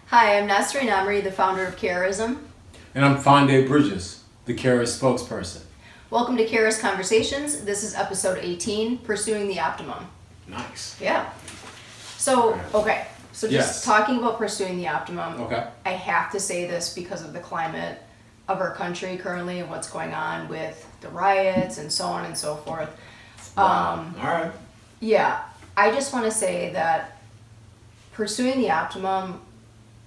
Hi, I'm Nasreen Amri, the founder of Carrorism. And I'm Fonde Bridges, the Carrorist spokesperson. Welcome to Carrorist Conversations. This is episode 18, Pursuing the Optimum. Nice. Yeah. So just Yes. talking about pursuing the optimum, Okay. I have to say this because of the climate of our country currently and what's going on with the riots and so on and so forth. Wow. All right. Yeah, I just want to say that pursuing the optimum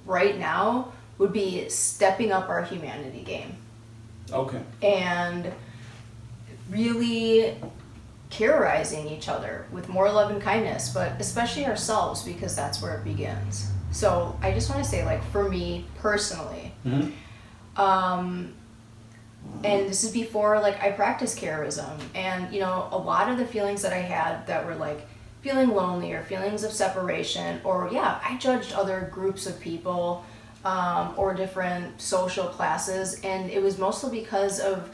right now would be stepping up our humanity game Okay. and really terrorizing each other with more love and kindness, but especially ourselves, because that's where it begins. So I just want to say, like, for me personally, Mm-hmm. and this is before, like, I practiced Carrorism, and, you know, a lot of the feelings that I had that were, like, feeling lonely or feelings of separation, or, yeah, I judged other groups of people or different social classes, and it was mostly because of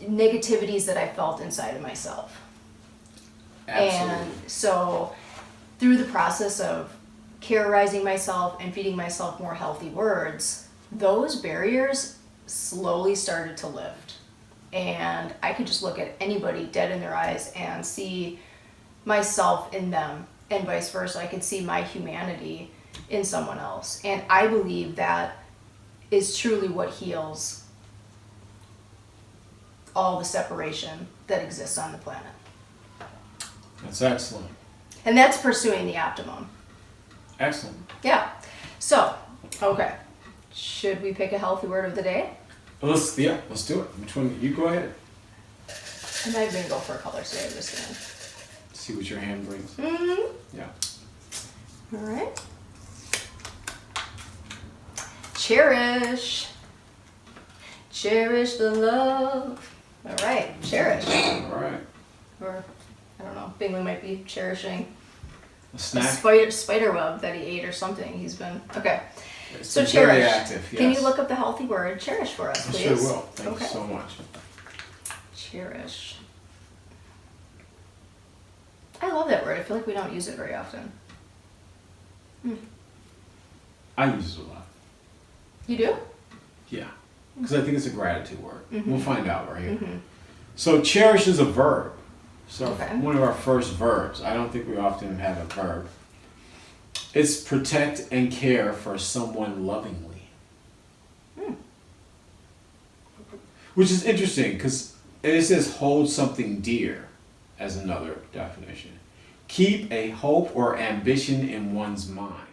negativities that I felt inside of myself. Absolutely. And so through the process of terrorizing myself and feeding myself more healthy words, those barriers slowly started to lift. And I could just look at anybody dead in their eyes and see myself in them, and vice versa. I could see my humanity in someone else. And I believe that is truly what heals all the separation that exists on the planet. That's excellent. And that's pursuing the optimum. Excellent. Yeah. So, okay. Should we pick a healthy word of the day? Let's do it. Which one? You go ahead. I'm not even going to go for a color today. I'm just going See what your hand brings. to. Mm-hmm. Yeah. All right. Cherish. Cherish the love. All right. Cherish. All right. Or, I don't know. Bingley might be cherishing A a snack. spider web that he ate or something. He's been. Okay. It's So been very cherish. active. Yes. Can you look up the healthy word cherish for us, I please? sure will. Thank Okay. you so much. Cherish. I love that word. I feel like we don't use it very often. I use it a lot. You do? Yeah. Because I think it's a gratitude word. Mm-hmm. We'll find out right here. So cherish is a verb. So Okay. one of our first verbs. I don't think we often have a verb. It's protect and care for someone lovingly. Which is interesting because it says hold something dear as another definition. Keep a hope or ambition in one's mind.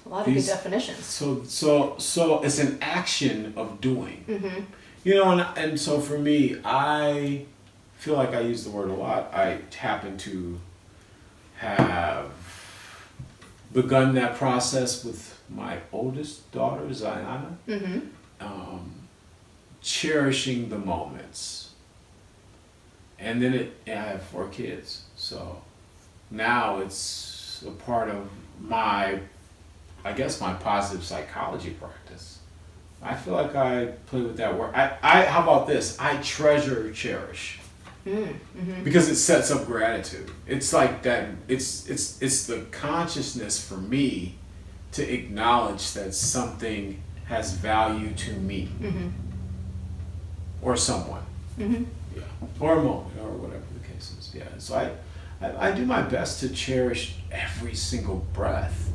A lot of These- good definitions. So it's an action of doing. Mm-hmm. You know, and so for me, I feel like I use the word a lot. I happen to have begun that process with my oldest daughter, Ziana, Mm-hmm. cherishing the moments. And then I have 4 kids. So now it's a part of my positive psychology practice. I feel like I play with that word. How about this? I treasure cherish. Mm-hmm. Because it sets up gratitude. It's like that. It's the consciousness for me to acknowledge that something has value to me Mm-hmm. or someone, Mm-hmm. yeah, or a moment, or whatever the case is. Yeah. So I do my best to cherish every single breath.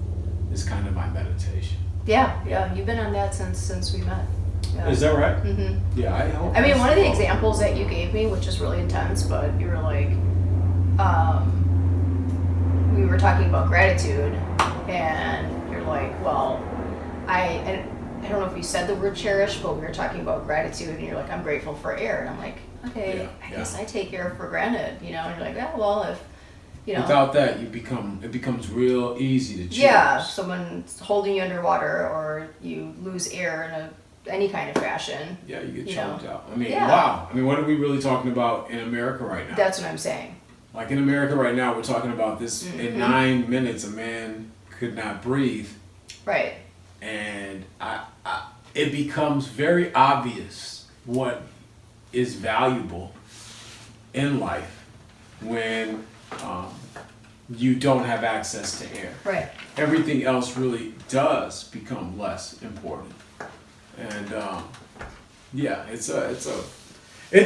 Is kind of my meditation. Yeah. You've been on that since we met. Yeah. Is that right? Mm-hmm. Yeah, I hope. I mean, that's one of the wrong. examples that you gave me, which is really intense, but you were like, we were talking about gratitude, and you're like, well, I don't know if you said the word cherish, but we were talking about gratitude, and you're like, I'm grateful for air, and I'm like, okay, Yeah, I guess yeah. I take air for granted, you know, and you're like, yeah, well, if, you know. Without that, it becomes real easy to cherish. Yeah, someone's holding you underwater, or you lose air in any kind of fashion. Yeah, you get You choked know. out. I mean, Yeah. wow. I mean, what are we really talking about in America right now? That's what I'm saying. Like in America right now, we're talking about this. Mm-hmm. In 9 minutes, a man could not breathe, Right. and it becomes very obvious what is valuable in life when you don't have access to air. Right. Everything else really does become less important. And yeah, it's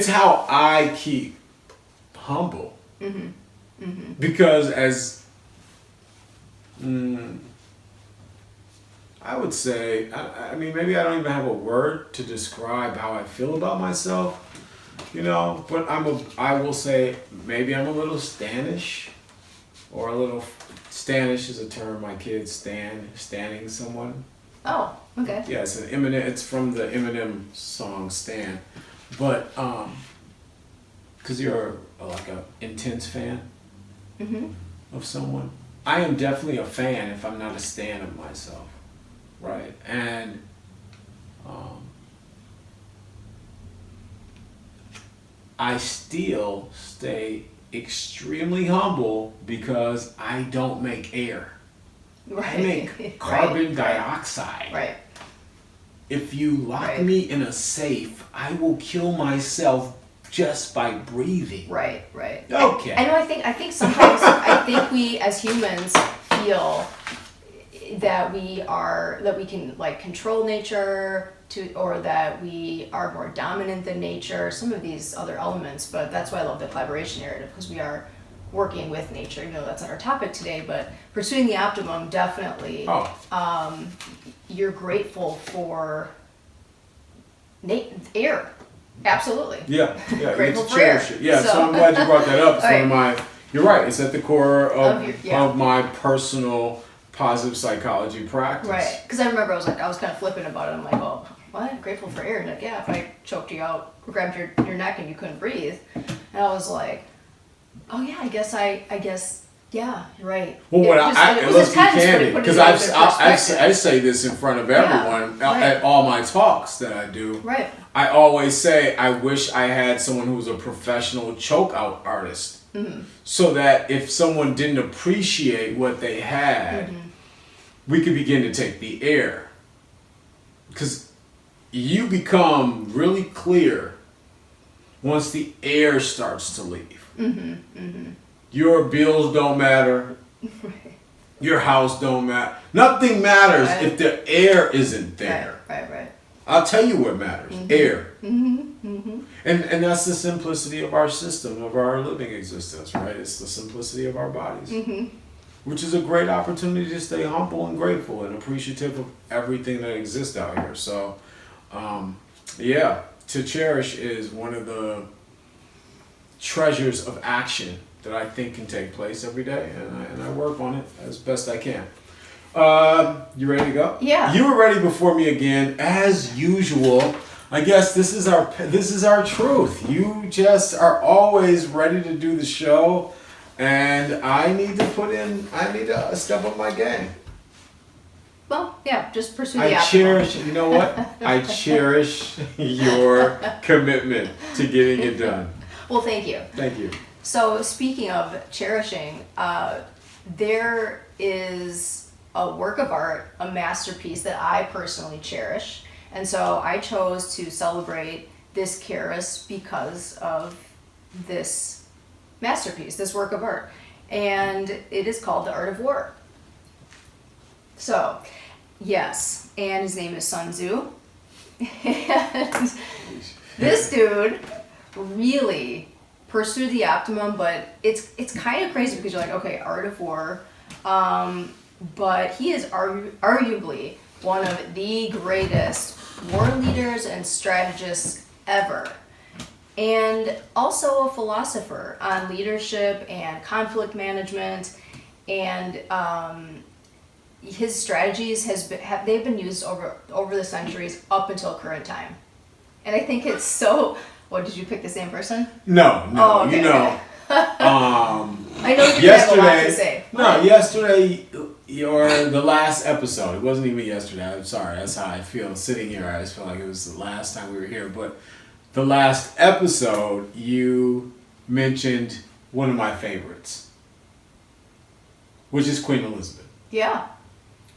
how I keep humble. Because I would say, I mean, maybe I don't even have a word to describe how I feel about myself, but I will say maybe I'm a little Stanish, or a little, Stanish is a term my kids standing someone. Oh, okay. Yeah, it's from the Eminem song Stan, but because you're like a intense fan of someone. I am definitely a fan if I'm not a stan of myself, right? And I still stay extremely humble because I don't make air. Right. I make carbon dioxide. Right. If you lock me in a safe, I will kill myself just by breathing. Right. Okay. I know. I think sometimes we as humans feel that we can like control nature or that we are more dominant than nature. Some of these other elements, but that's why I love the collaboration narrative, because we are working with nature. That's not our topic today, but pursuing the optimum, definitely. You're grateful for air. Absolutely. Yeah. Grateful you for air. cherish it. Yeah, so I'm glad you brought that up. It's one of my. You're right. It's at the core of my personal positive psychology practice. Right. Because I remember I was kind of flippant about it. I'm like, oh, what? Grateful for air? And like, yeah, if I choked you out, grabbed your neck and you couldn't breathe, and I was like, oh yeah, I guess. Yeah, you're right. Well, let's be candid, because I say this in front of everyone at all my talks that I do. Right. I always say I wish I had someone who was a professional choke out artist, so that if someone didn't appreciate what they had, we could begin to take the air. Because you become really clear once the air starts to leave. Your bills don't matter. Your house don't matter. Nothing matters if the air isn't there. Right. I'll tell you what matters. Air. And that's the simplicity of our system, of our living existence, right? It's the simplicity of our bodies. Which is a great opportunity to stay humble and grateful and appreciative of everything that exists out here. So, to cherish is one of the treasures of action that I think can take place every day, and I work on it as best I can. You ready to go? Yeah. You were ready before me again, as usual. I guess this is our truth. You just are always ready to do the show, and I need to step up my game. Well, yeah, just pursue the cherish. You know what? I cherish your commitment to getting it done. Well, thank you. Thank you. So speaking of cherishing, there is a work of art, a masterpiece that I personally cherish. And so I chose to celebrate this Carrorist because of this masterpiece, this work of art. And it is called The Art of War. So, yes, and his name is Sun Tzu. And this dude really pursued the optimum, but it's kind of crazy because you're like, okay, Art of War, but he is arguably one of the greatest war leaders and strategists ever, and also a philosopher on leadership and conflict management, and his strategies they've been used over the centuries up until current time, and I think it's so. What, did you pick the same person? No. Oh, okay, I know you have a lot to say. No, yesterday, or the last episode, it wasn't even yesterday, I'm sorry, that's how I feel sitting here. I just feel like it was the last time we were here, but the last episode, you mentioned one of my favorites, which is Queen Elizabeth. Yeah.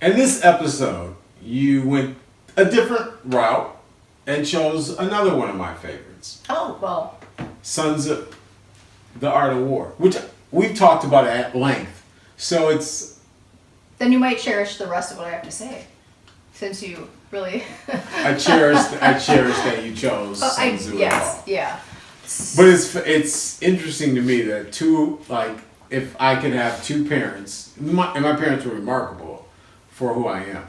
And this episode, you went a different route and chose another one of my favorites. parents. Oh, well. Sun Tzu, The Art of War, which we've talked about at length. So it's... Then you might cherish the rest of what I have to say, since you really... I cherish that you chose Sun Tzu at all. Yeah. But it's interesting to me that if I could have two parents, and my parents were remarkable for who I am.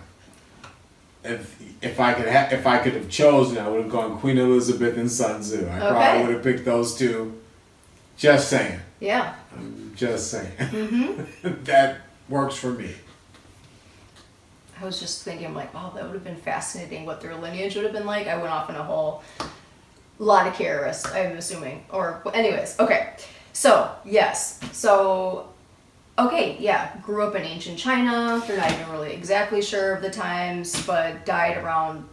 If I could have chosen, I would have gone Queen Elizabeth and Sun Tzu. I probably would have picked those two. Just saying. Yeah. I'm just saying. Mm-hmm. That works for me. I was just thinking, like, wow, that would have been fascinating what their lineage would have been like. I went off in a whole lot of Carrorist, I'm assuming. Or, anyways, okay. So, yes. Grew up in ancient China. They're not even really exactly sure of the times, but died around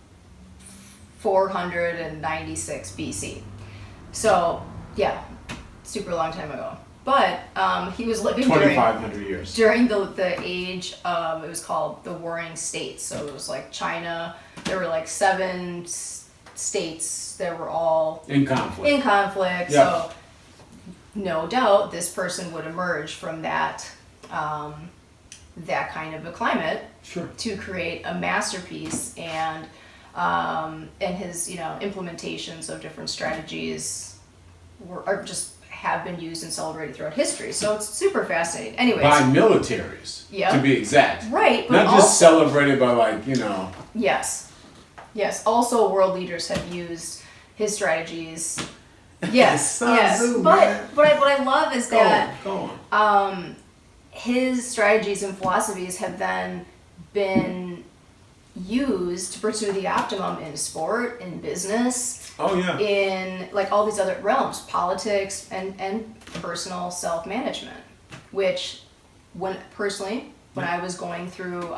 496 BC. So, yeah, super long time ago. But he was living 2,500 years. During the age of, it was called the Warring States. So it was like China. There were like 7 states that were all in conflict. Yep. So no doubt this person would emerge from that kind of a climate. Sure. To create a masterpiece, and his implementations of different strategies have been used and celebrated throughout history. So it's super fascinating. Anyways. By militaries, to be exact. Right. But not just celebrated by Yes. Yes. Also, world leaders have used his strategies. Yes. Yes. But what I love is that his strategies and philosophies have then been used to pursue the optimum in sport, in business. Oh yeah. In like all these other realms, politics and personal self-management, which when I was going through,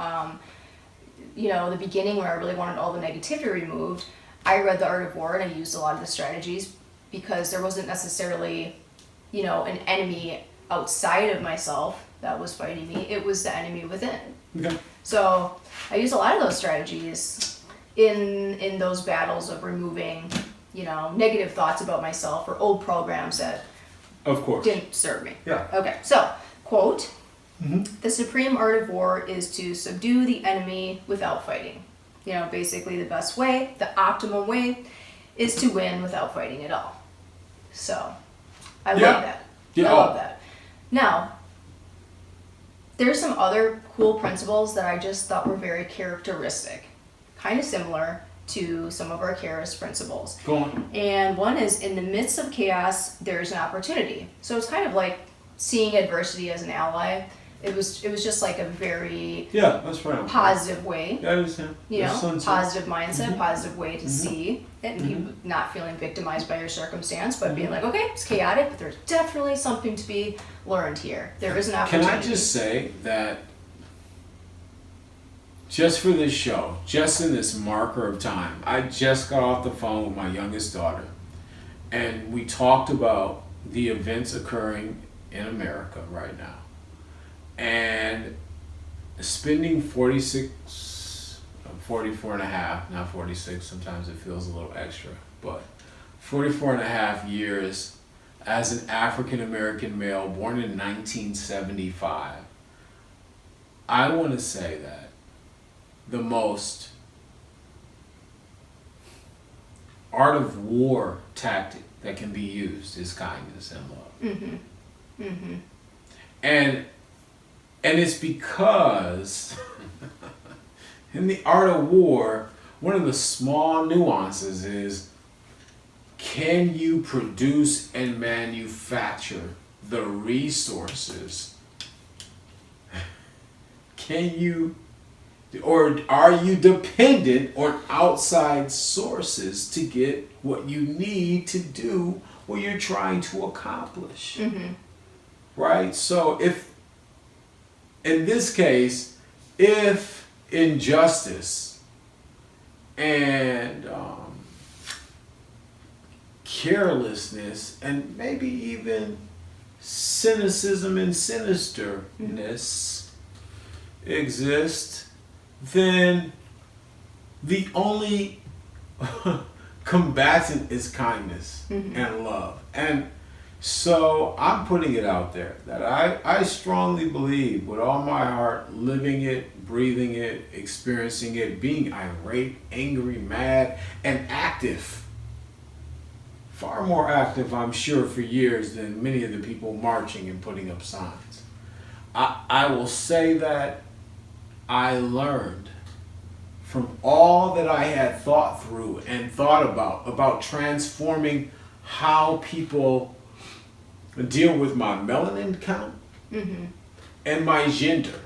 the beginning where I really wanted all the negativity removed, I read The Art of War and I used a lot of the strategies because there wasn't necessarily, an enemy outside of myself that was fighting me. It was the enemy within. Okay. So I used a lot of those strategies in those battles of removing, negative thoughts about myself or old programs that of course didn't serve me. Yeah. Okay. So, quote, the supreme art of war is to subdue the enemy without fighting. Basically the best way, the optimum way, is to win without fighting at all. So, I love that. Yeah. I love that. Now, there's some other cool principles that I just thought were very characteristic, kind of similar to some of our Carrorist principles. Go on. And one is, in the midst of chaos, there's an opportunity. So it's kind of like seeing adversity as an ally. It was just like a very that's right. positive way. Yeah, I understand. Positive mindset, positive way to see it, and you not feeling victimized by your circumstance, but being like, okay, it's chaotic, but there's definitely something to be learned here. There is an opportunity. Can I just say that just for this show, just in this marker of time, I just got off the phone with my youngest daughter, and we talked about the events occurring in America right now. And spending 44 and a half, not 46, sometimes it feels a little extra, but 44 and a half years as an African American male born in 1975, I want to say that the most art of war tactic that can be used is kindness and love. And it's because in the art of war, one of the small nuances is, can you produce and manufacture the resources? Or are you dependent on outside sources to get what you need to do what you're trying to accomplish? Right? So in this case, if injustice and carelessness and maybe even cynicism and sinisterness exist, then the only combatant is kindness and love. And so I'm putting it out there that I strongly believe with all my heart, living it, breathing it, experiencing it, being irate, angry, mad, and active. Far more active, I'm sure, for years than many of the people marching and putting up signs. I will say that I learned from all that I had thought through and thought about transforming how people deal with my melanin count and my gender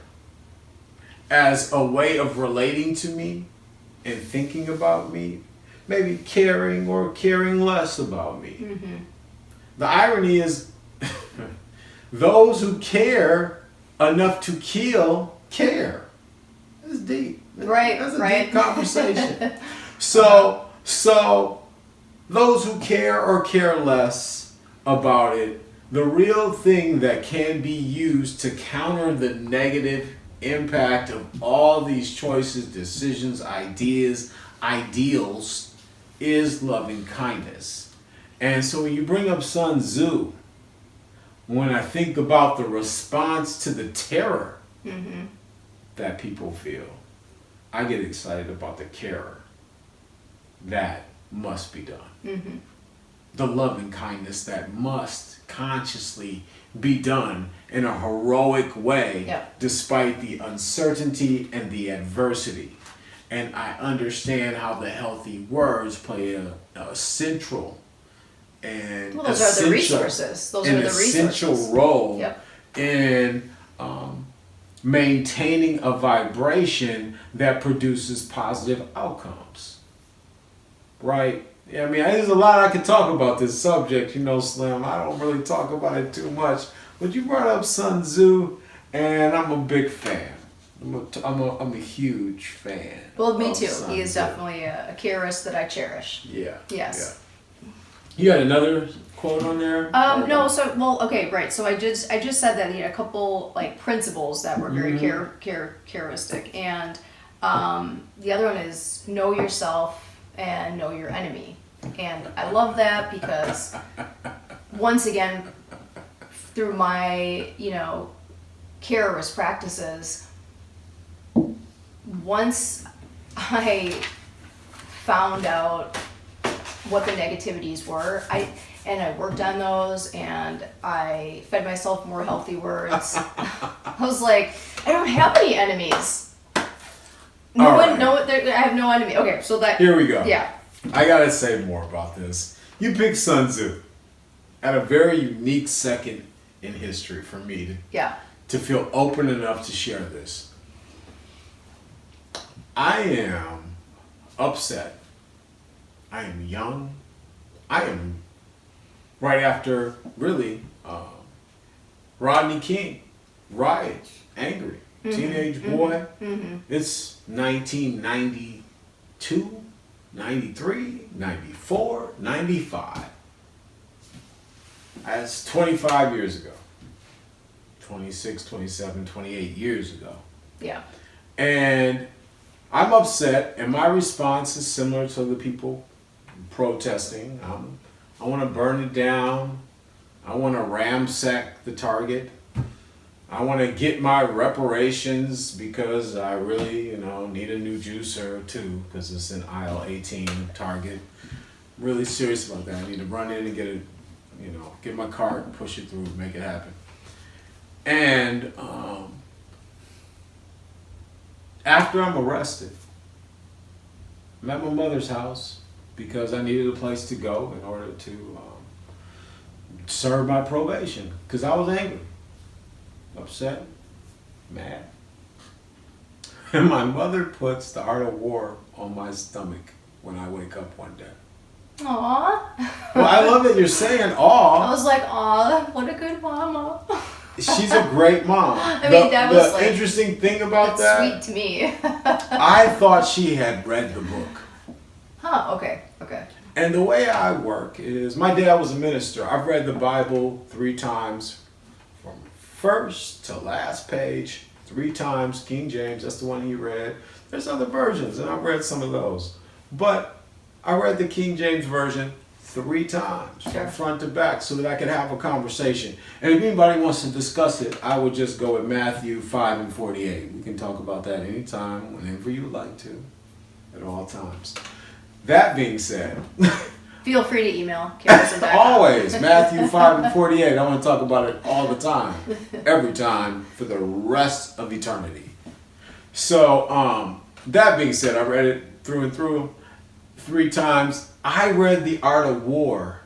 as a way of relating to me and thinking about me, maybe caring or caring less about me. The irony is those who care enough to kill care. That's deep. Right, That's a right. deep conversation. So those who care or care less about it, the real thing that can be used to counter the negative impact of all these choices, decisions, ideas, ideals is loving kindness. And so when you bring up Sun Tzu, when I think about the response to the terror that people feel, I get excited about the care that must be done. The loving kindness that must consciously be done in a heroic way, despite the uncertainty and the adversity. And I understand how the healthy words play a central and those are the resources. Those are the essential resources. role in maintaining a vibration that produces positive outcomes. Right? I mean, there's a lot I could talk about this subject, Slim. I don't really talk about it too much. But you brought up Sun Tzu, and I'm a big fan. I'm a huge fan. Well, me too. Sun He is Tzu. definitely a Carrorist that I cherish. Yeah. Yes. Yeah. You got another quote on there? No. So, okay, right. So I just said that he had a couple principles that were very characteristic, and the other one is know yourself and know your enemy. And I love that because once again, through my Carrorist practices, once I found out what the negativities were, I worked on those, and I fed myself more healthy words. I was like, I don't have any enemies. I have no enemy. Okay, so that. Here we go. Yeah. I gotta say more about this. You picked Sun Tzu at a very unique second in history for me to feel open enough to share this. I am upset. I am young. I am right after, really, Rodney King, riot, angry, teenage boy. It's 1992, 93, 94, 95. That's 25 years ago. 26, 27, 28 years ago. Yeah. And I'm upset, and my response is similar to the people protesting. I want to burn it down. I want to ransack the Target. I want to get my reparations because I really, need a new juicer or two because it's in aisle 18 of Target. I'm really serious about that. I need to run in and get it, get my cart, push it through, make it happen. And after I'm arrested, I'm at my mother's house because I needed a place to go in order to serve my probation because I was angry, upset, mad. And my mother puts The Art of War on my stomach when I wake up one day. Aww. Well, I love that you're saying I aw. was like, aw, what a good mama. She's a great mom. I mean, that was the interesting thing about that's that. sweet to me. I thought she had read the book. Huh, okay. And the way I work is, my dad was a minister. I've read the Bible 3 times, from first to last page, 3 times. King James, that's the one he read. There's other versions, and I've read some of those. But I read the King James Version 3 times, Sure. from front to back, so that I could have a conversation. And if anybody wants to discuss it, I would just go with Matthew 5:48. We can talk about that anytime, whenever you like to, at all times. That being said, Feel free to email Carrorist. always Matthew 5:48. I want to talk about it all the time, every time, for the rest of eternity. So, that being said, I read it through and through 3 times. I read The Art of War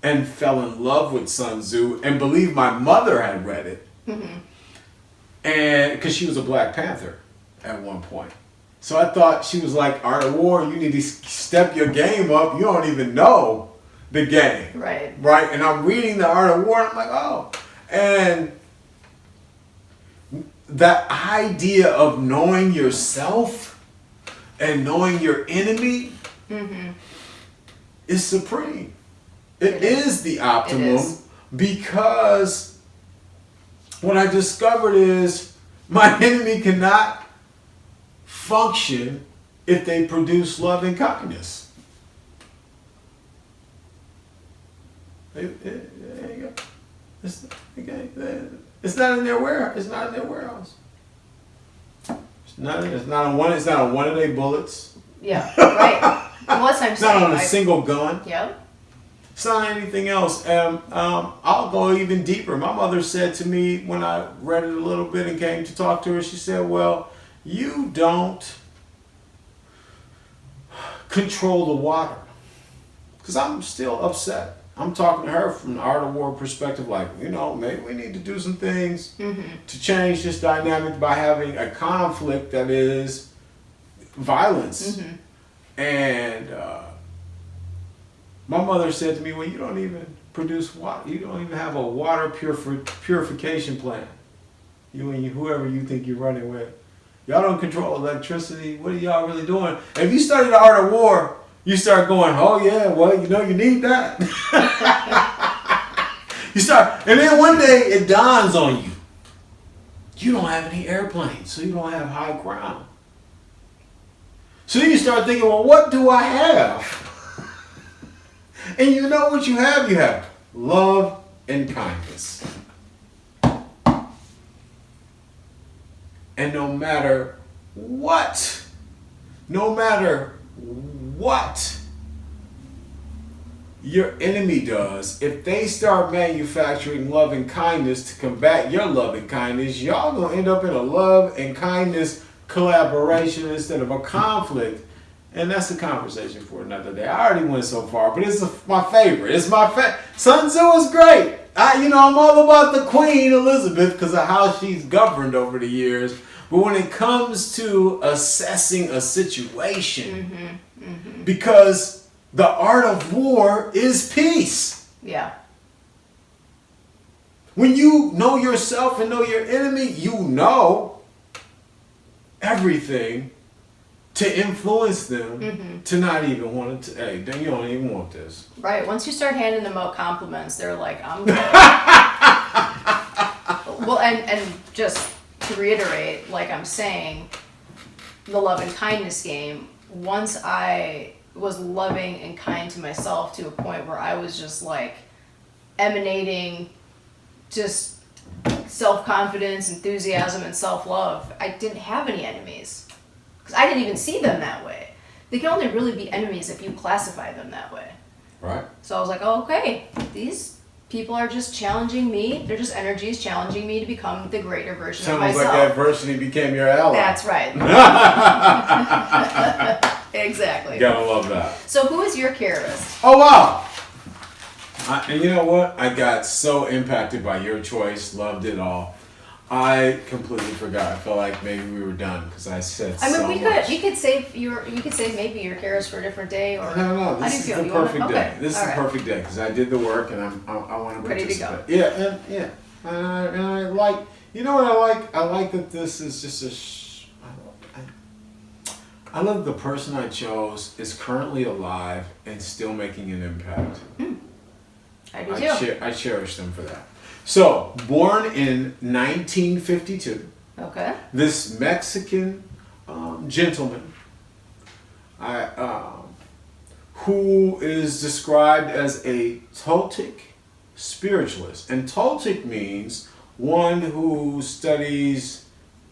and fell in love with Sun Tzu, and believe my mother had read it. Mm-hmm. And because she was a Black Panther at one point. So I thought she was like, Art of War, you need to step your game up. You don't even know the game. Right. Right? And I'm reading The Art of War, and I'm like, oh. And that idea of knowing yourself and knowing your enemy is supreme. It is the optimum, because what I discovered is my enemy cannot function if they produce love and kindness. There you go. It's not in their warehouse. It's not in their warehouse. It's not on one of their bullets. Yeah, right. Unless I'm It's saying, not on a single gun. Yep. It's not anything else. I'll go even deeper. My mother said to me when I read it a little bit and came to talk to her, she said, well, you don't control the water. Because I'm still upset. I'm talking to her from the Art of War perspective, like, maybe we need to do some things to change this dynamic by having a conflict that is violence. And my mother said to me, well, you don't even produce water. You don't even have a water purification plant. You and whoever you think you're running with. Y'all don't control electricity. What are y'all really doing? And if you study the Art of War, you start going, oh yeah, well, you need that. You start, and then one day it dawns on you. You don't have any airplanes, so you don't have high ground. So then you start thinking, well, what do I have? And you know what you have? You have love and kindness. And no matter what your enemy does, if they start manufacturing love and kindness to combat your love and kindness, y'all gonna end up in a love and kindness collaboration instead of a conflict. And that's a conversation for another day. I already went so far, but it's my favorite. It's my Sun Tzu is great. I'm all about the Queen Elizabeth because of how she's governed over the years. But when it comes to assessing a situation, because the art of war is peace. Yeah. When you know yourself and know your enemy, you know everything to influence them to not even want to, hey, then you don't even want this. Right. Once you start handing them out compliments, they're like, I'm good. Well, and just to reiterate, like I'm saying, the love and kindness game, once I was loving and kind to myself to a point where I was just like emanating just self-confidence, enthusiasm, and self-love, I didn't have any enemies. Because I didn't even see them that way. They can only really be enemies if you classify them that way. Right. So I was like, oh, okay, these people are just challenging me. They're just energies challenging me to become the greater version of myself. Sounds like adversity became your ally. That's right. Exactly. You gotta love that. So who is your Carrorist? Oh, wow. And you know what? I got so impacted by your choice, loved it all. I completely forgot. I felt like maybe we were done because I said so much. We could save maybe your Carrorist for a different day, or No. This is the perfect day. Okay. This is the perfect day because I did the work and I want to Ready to participate. go. Yeah, and I like. You know what I like? I like that this is just I love the person I chose is currently alive and still making an impact. I do too. I cherish them for that. So, born in 1952, Okay. this Mexican gentleman who is described as a Toltec spiritualist. And Toltec means one who studies,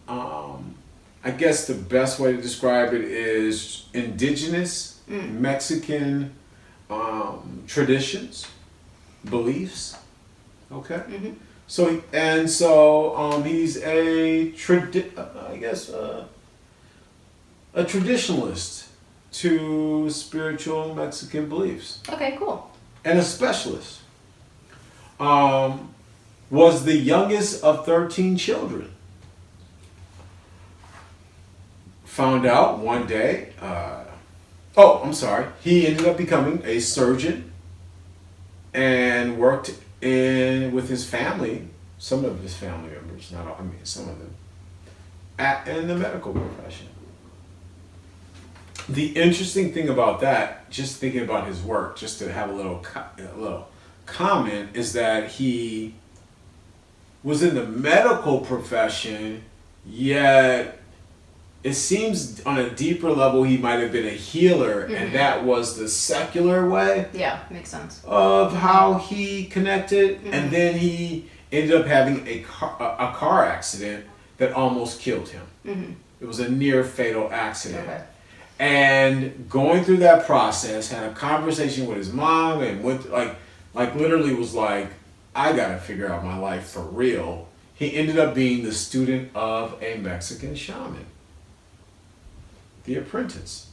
I guess the best way to describe it is indigenous Mexican traditions, beliefs. Okay? Mm-hmm. So he's a traditionalist to spiritual Mexican beliefs. Okay, cool. And a specialist. Was the youngest of 13 children. Found out one day, he ended up becoming a surgeon and worked with his family, some of his family members, not all, some of them, in the medical profession. The interesting thing about that, just thinking about his work, just to have a little comment, is that he was in the medical profession, yet it seems on a deeper level he might have been a healer, and that was the secular way. Yeah, makes sense. Of how he connected, and then he ended up having a car accident that almost killed him. It was a near fatal accident. Okay. And going through that process, had a conversation with his mom, and went literally was like, I gotta figure out my life for real. He ended up being the student of a Mexican shaman, the apprentice.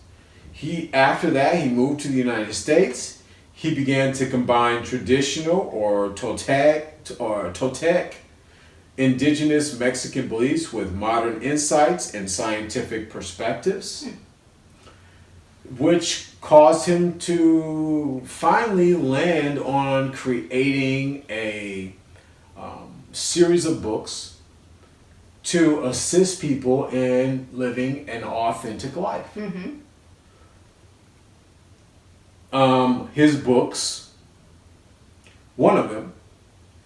After that, he moved to the United States. He began to combine traditional or Toltec indigenous Mexican beliefs with modern insights and scientific perspectives, which caused him to finally land on creating a series of books to assist people in living an authentic life. His books, one of them,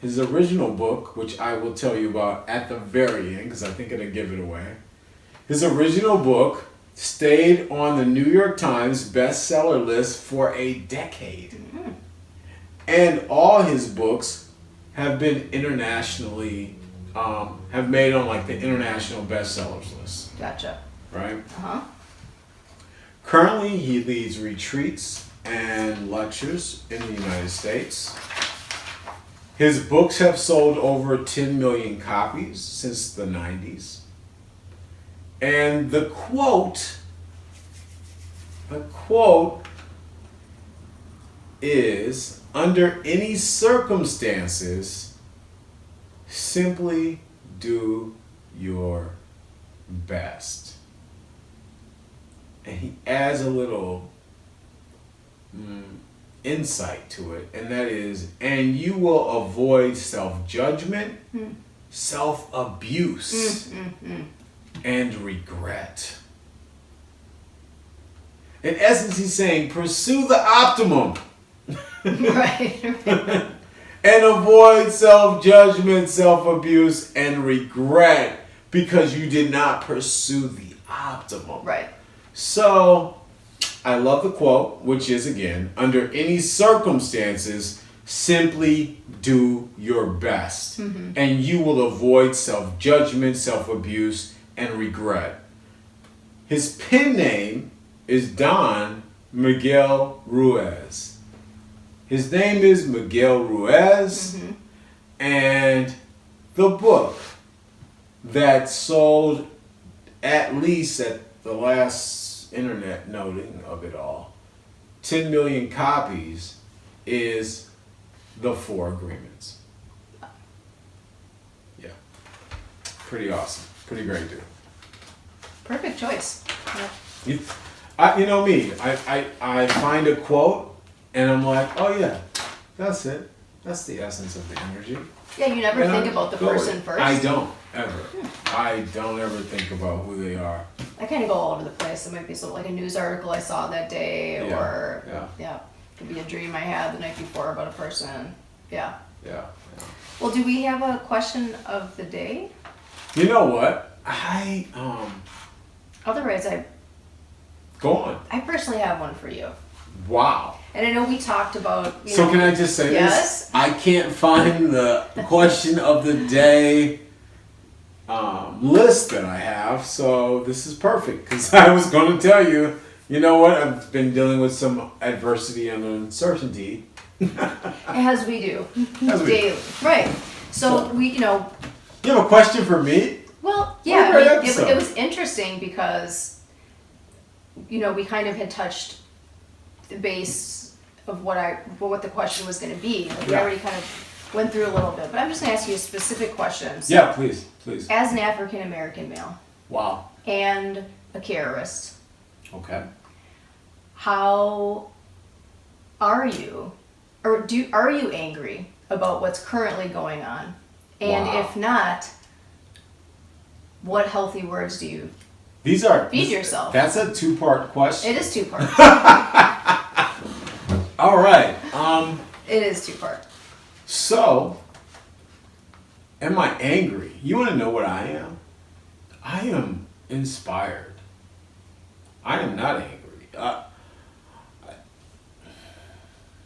his original book, which I will tell you about at the very end because I think it'll give it away. His original book stayed on the New York Times bestseller list for a decade. And all his books have been internationally, have made on like the international bestsellers list. Gotcha. Right? Uh-huh. Currently, he leads retreats and lectures in the United States. His books have sold over 10 million copies since the 90s. And the quote is, under any circumstances, simply do your best. And he adds a little insight to it, and that is, and you will avoid self-judgment, self-abuse, and regret. In essence, he's saying, pursue the optimum. Right. And avoid self-judgment, self-abuse, and regret because you did not pursue the optimum. Right. So, I love the quote, which is, again, under any circumstances, simply do your best. And you will avoid self-judgment, self-abuse, and regret. His pen name is Don Miguel Ruiz. His name is Miguel Ruiz, and the book that sold, at least at the last internet noting of it all, 10 million copies, is The Four Agreements. Yeah. Pretty awesome. Pretty great dude. Perfect choice. Yeah. You know me, I find a quote and I'm like, oh yeah, that's it. That's the essence of the energy. Yeah, you never think about the person first. I don't, ever. I don't ever think about who they are. I kind of go all over the place. It might be something like a news article I saw that day, or it could be a dream I had the night before about a person. Yeah. Well, do we have a question of the day? You know what? Otherwise, Go on. I personally have one for you. Wow. And I know we talked about. So can I just say yes? this? I can't find the question of the day list that I have, so this is perfect because I was going to tell you, you know what? I've been dealing with some adversity and uncertainty. As we do. As we Daily. Right. So we, You have a question for me? well, yeah, What a great it episode. was interesting because, we kind of had touched the base of what the question was going to be. Like, we Yeah. already kind of went through a little bit, but I'm just going to ask you a specific question. So, Yeah, please. as an African American male Wow. and a Carrorist, Okay. how are you, or are you angry about what's currently going on? And Wow. if not, what healthy words do you? These are Feed yourself. That's a two-part question. It is two part. All right. It is two part. So, am I angry? You want to know what I am? I am inspired. I am not angry.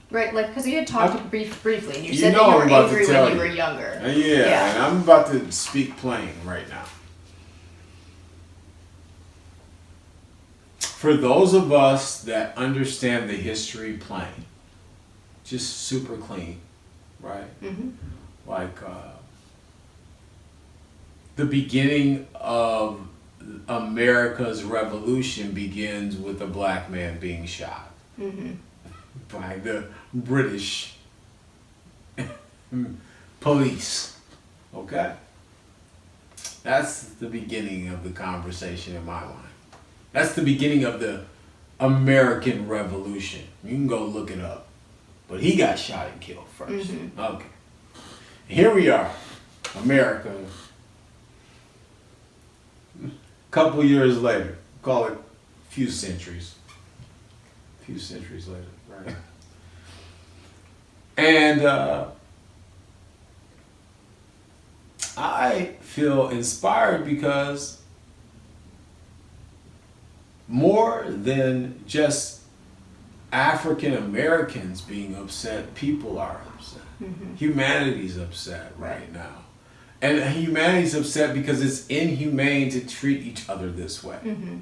Right, like because you had talked briefly, and you You said know that you I'm were about to angry tell when you you. were younger. Yeah, and I'm about to speak plain right now. For those of us that understand the history plain, just super clean, right? Mm-hmm. Like the beginning of America's revolution begins with a black man being shot Mm-hmm. by the British police. Okay? That's the beginning of the conversation in my mind. That's the beginning of the American Revolution. You can go look it up. But he got shot and killed first. Mm-hmm. Okay. Here we are, America. A couple years later, call it a few centuries. A few centuries later, right? And I feel inspired because more than just African Americans being upset, people are upset. Mm-hmm. Humanity's upset right now. And humanity's upset because it's inhumane to treat each other this way. Mm-hmm.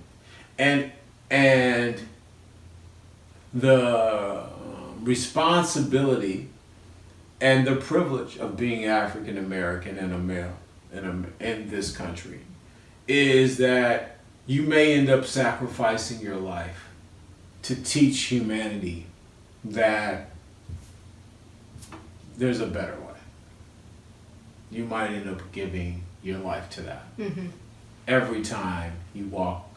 And the responsibility and the privilege of being African American and a male in this country is that you may end up sacrificing your life to teach humanity that there's a better way. You might end up giving your life to that. Mm-hmm. Every time you walk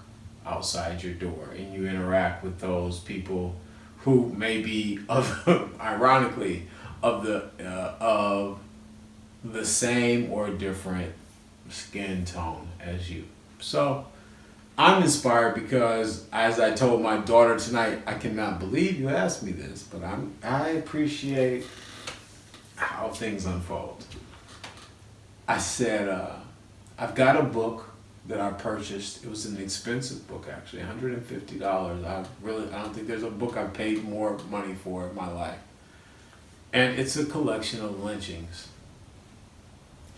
outside your door and you interact with those people who may be ironically of the same or different skin tone as you. So I'm inspired because, as I told my daughter tonight, I cannot believe you asked me this, but I appreciate how things unfold. I said, I've got a book that I purchased. It was an expensive book, actually, $150. I don't think there's a book I've paid more money for in my life. And it's a collection of lynchings.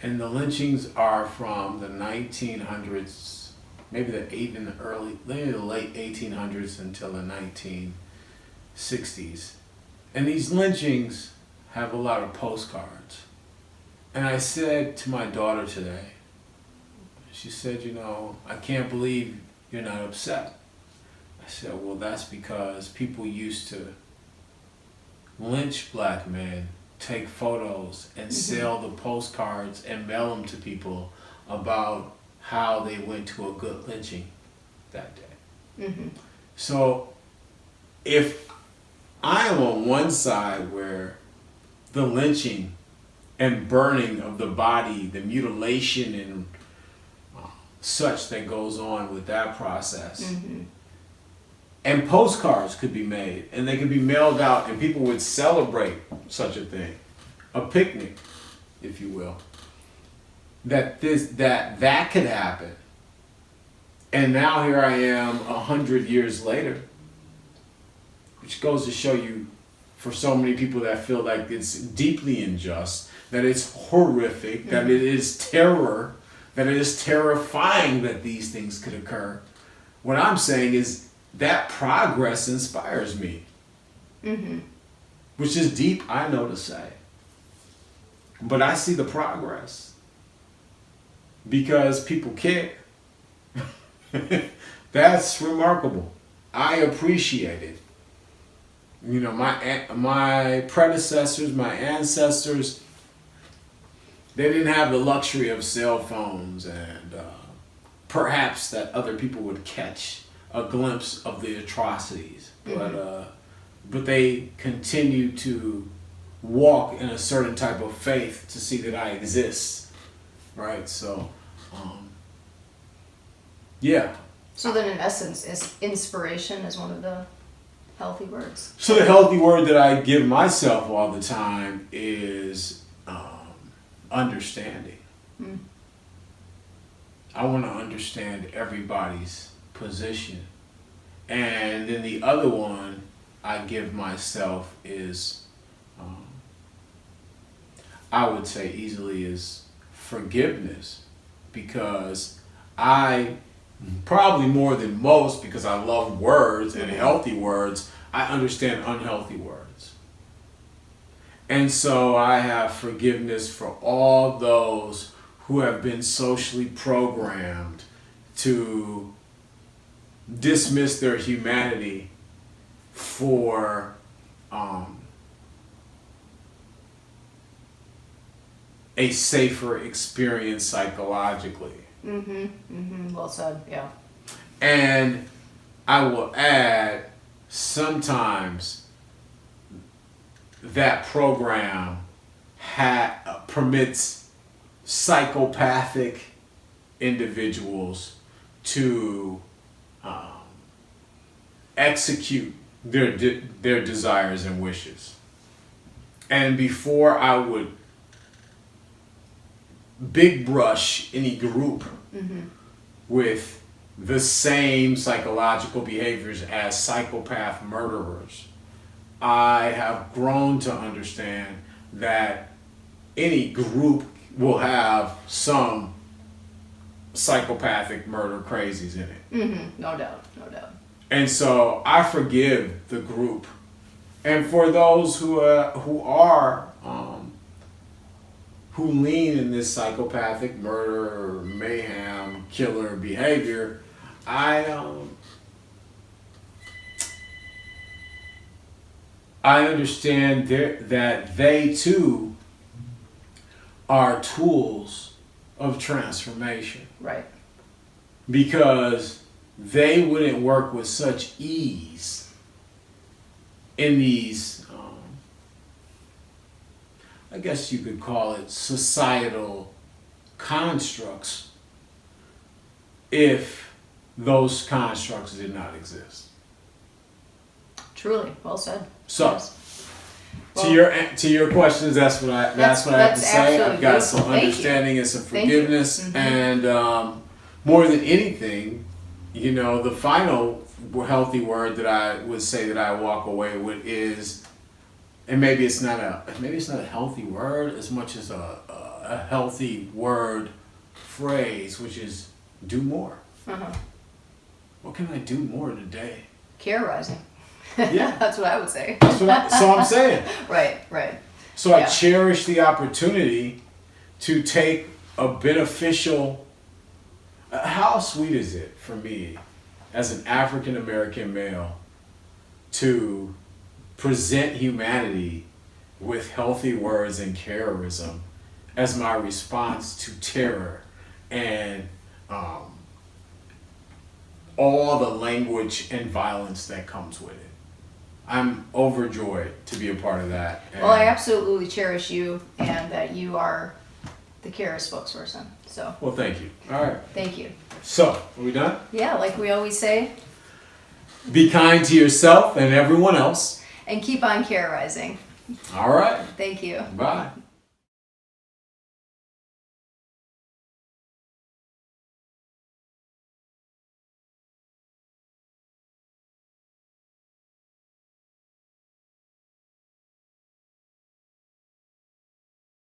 And the lynchings are from the 1900s, maybe the late 1800s until the 1960s. And these lynchings have a lot of postcards. And I said to my daughter today, she said, I can't believe you're not upset. I said, well, that's because people used to lynch black men, take photos, and sell the postcards and mail them to people about how they went to a good lynching that day. Mm-hmm. So if I am on one side where the lynching and burning of the body, the mutilation and such that goes on with that process, Mm-hmm. and postcards could be made and they could be mailed out and people would celebrate such a thing, a picnic, if you will, that could happen. And now here I am 100 years later which goes to show you, for so many people that feel like it's deeply unjust, that it's horrific, that it is terror, that it is terrifying that these things could occur. What I'm saying is that progress inspires me. Which is deep, I know to say. But I see the progress. Because people care. That's remarkable. I appreciate it. You know, my predecessors, my ancestors, they didn't have the luxury of cell phones and perhaps that other people would catch a glimpse of the atrocities. But they continue to walk in a certain type of faith to see that I exist. Right? So, yeah. So then in essence, inspiration is one of the healthy words. So the healthy word that I give myself all the time is understanding. I want to understand everybody's position. And then the other one I give myself is, I would say easily, is forgiveness. Because I, probably more than most, because I love words and healthy words, I understand unhealthy words. And so I have forgiveness for all those who have been socially programmed to dismiss their humanity for a safer experience psychologically. Well said, yeah. And I will add, sometimes that program permits psychopathic individuals to execute their desires and wishes. And before I would big brush any group with the same psychological behaviors as psychopath murderers, I have grown to understand that any group will have some psychopathic murder crazies in it. No doubt, no doubt. And so I forgive the group. And for those who lean in this psychopathic murder, mayhem, killer behavior, I understand that they too are tools of transformation. Right. Because they wouldn't work with such ease in these, I guess you could call it societal constructs, if those constructs did not exist. Truly, well said. So, Yes. Well, to your questions, that's what I have to say. I've got some beautiful. understanding and some forgiveness, and more than anything, you know, the final healthy word that I would say that I walk away with is, and maybe it's not a healthy word as much as a healthy word phrase, which is do more. What can I do more today? Carrorising. Yeah. That's what I would say. So I'm saying. Right. So I cherish the opportunity to take a beneficial. How sweet is it for me, as an African American male, to present humanity with healthy words and terrorism as my response to terror and all the language and violence that comes with it. I'm overjoyed to be a part of that. And Well, I absolutely cherish you and that you are the Cherish spokesperson. So, well, thank you. All right. thank you. So, are we done? Yeah, like we always say, Be kind to yourself and everyone else. and keep on Carrorising. All right. Thank you. Bye.